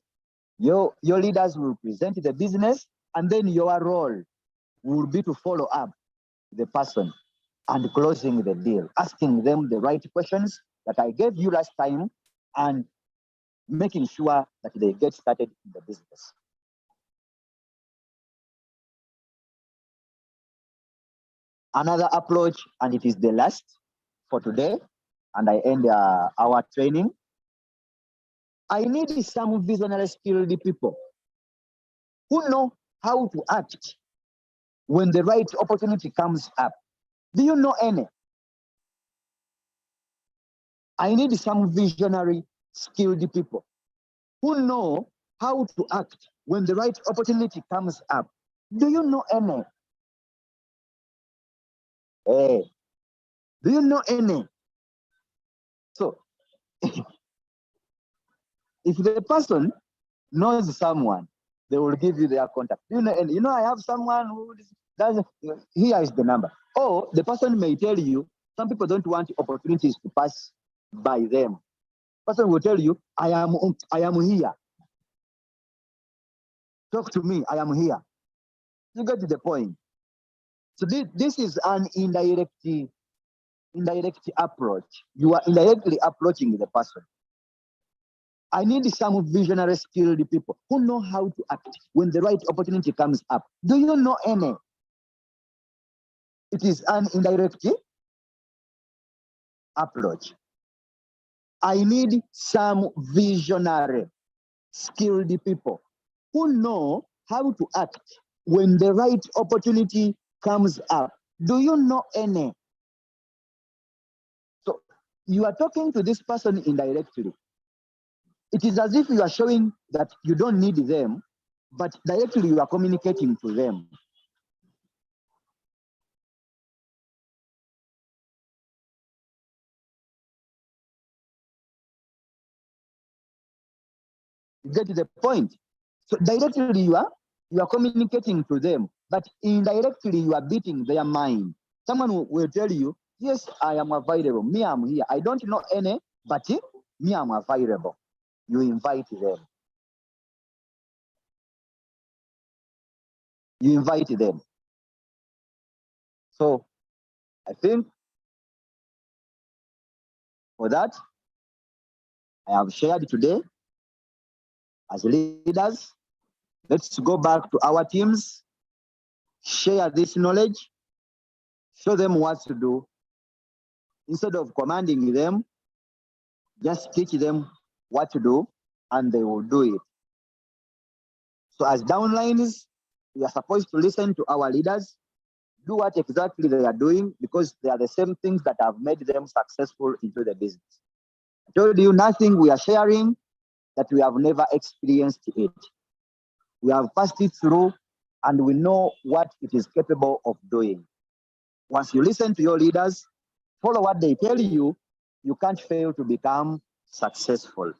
your leaders will present the business, and then your role will be to follow up the person and closing the deal, asking them the right questions that I gave you last time, and making sure that they get started in the business. Another approach, and it is the last for today, and I end our training. I need some visionary skilled people who know how to act when the right opportunity comes up. Do you know any? I need some visionary skilled people who know how to act when the right opportunity comes up. Do you know any? Hey, do you know any? So if the person knows someone, they will give you their contact. I have someone who does. Here is the number. Or the person may tell you, some people don't want opportunities to pass by them. Person will tell you, I am here. Talk to me, I am here. You get to the point. So this is an indirect approach. You are indirectly approaching the person. I need some visionary skilled people who know how to act when the right opportunity comes up. Do you know any? It is an indirect approach. I need some visionary, skilled people who know how to act when the right opportunity comes up. Do you know any? So you are talking to this person indirectly. It is as if you are showing that you don't need them, but directly you are communicating to them. You get to the point. So directly you are communicating to them, but indirectly you are beating their mind. Someone will tell you, yes, I am available. Me, I'm here. I don't know any, but me, I'm available. You invite them. You invite them. So I think for that, I have shared today as leaders. Let's go back to our teams, share this knowledge, show them what to do. Instead of commanding them, just teach them what to do and they will do it. So as downlines, we are supposed to listen to our leaders, do what exactly they are doing because they are the same things that have made them successful into the business. I told you nothing we are sharing that we have never experienced it. We have passed it through and we know what it is capable of doing. Once you listen to your leaders, follow what they tell you, you can't fail to become successful.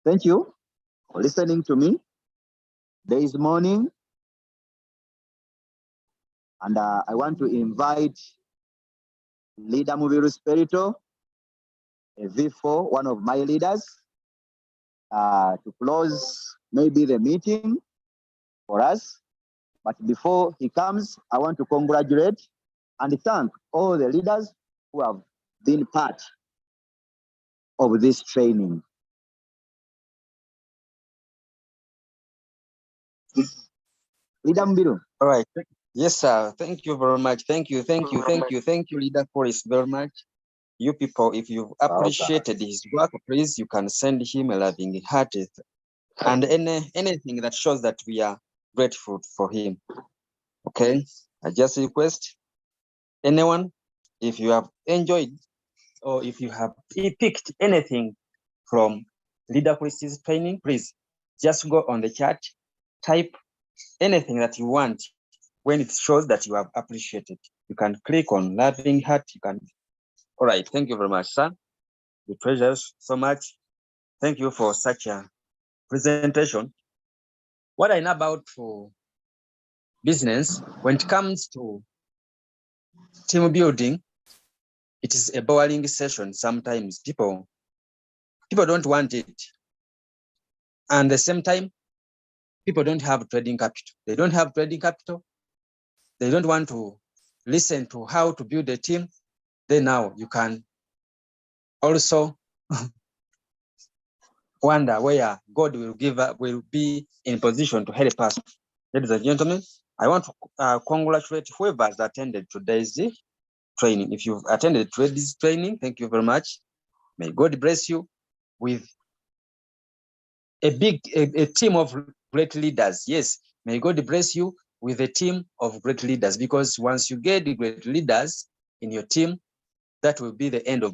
Thank you for listening to me this morning. And I want to invite Leader Mubiru Spirito, a V4, one of my leaders, to close maybe the meeting for us. But before he comes, I want to congratulate and thank all the leaders who have been part of this training. Leader Mubiru. All right. Yes, sir. Thank you very much. Thank you, Leader Forrest, very much. You people, if you've appreciated his work, please, you can send him a loving heart and anything that shows that we are grateful for him. Okay. I just request anyone, if you have enjoyed or if you have picked anything from Leader Forrest's training, please just go on the chat, type anything that you want. When it shows that you have appreciated, you can click on loving heart. You can. All right. Thank you very much, sir. We treasure so much. Thank you for such a presentation. What I know about for business, when it comes to team building, it is a boring session. Sometimes people don't want it. And at the same time, people don't have trading capital. They don't have trading capital. They don't want to listen to how to build a team. Then now you can also wonder where God will be in position to help us. Ladies and gentlemen, I want to congratulate whoever has attended today's training. If you've attended today's training, thank you very much. May God bless you with a team of great leaders. Yes, may God bless you with a team of great leaders, because once you get the great leaders in your team, that will be the end of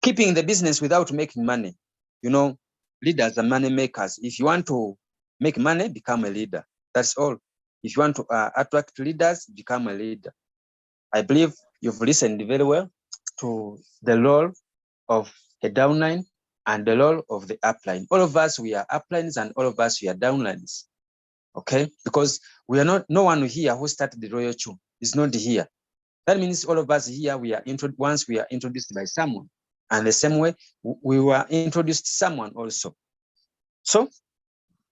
keeping the business without making money. You know, leaders are money makers. If you want to make money, become a leader. That's all. If you want to attract leaders, become a leader. I believe you've listened very well to the role of a downline and the role of the upline. All of us, we are uplines and all of us, we are downlines. Okay? Because we are no one here who started the Royalq is not here. That means all of us here, once we are introduced by someone. And the same way, we were introduced to someone also. So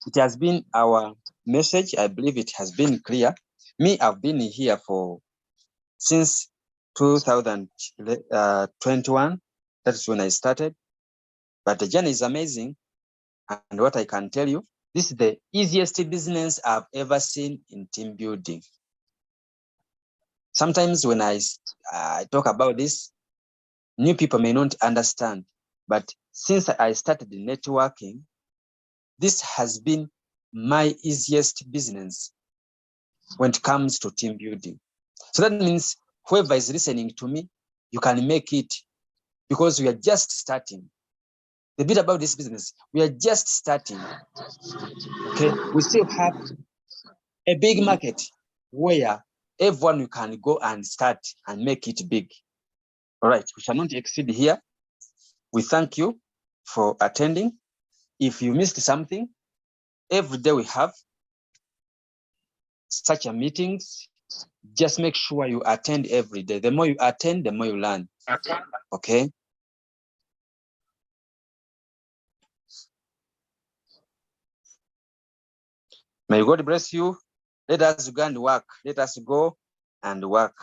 it has been our message. I believe it has been clear. Me, I've been here since 2021. That's when I started. But the journey is amazing. And what I can tell you, This is the easiest business I've ever seen in team building. Sometimes when I talk about this, new people may not understand, but since I started networking, this has been my easiest business when it comes to team building. So that means whoever is listening to me, you can make it, because we are just starting. The bit about this business, we are just starting. Okay, we still have a big market where everyone you can go and start and make it big. All right, we shall not exceed here. We thank you for attending. If you missed something, every day we have such a meetings. Just make sure you attend every day. The more you attend, the more you learn. Okay. May God bless you. Let us go and work. Let us go and work.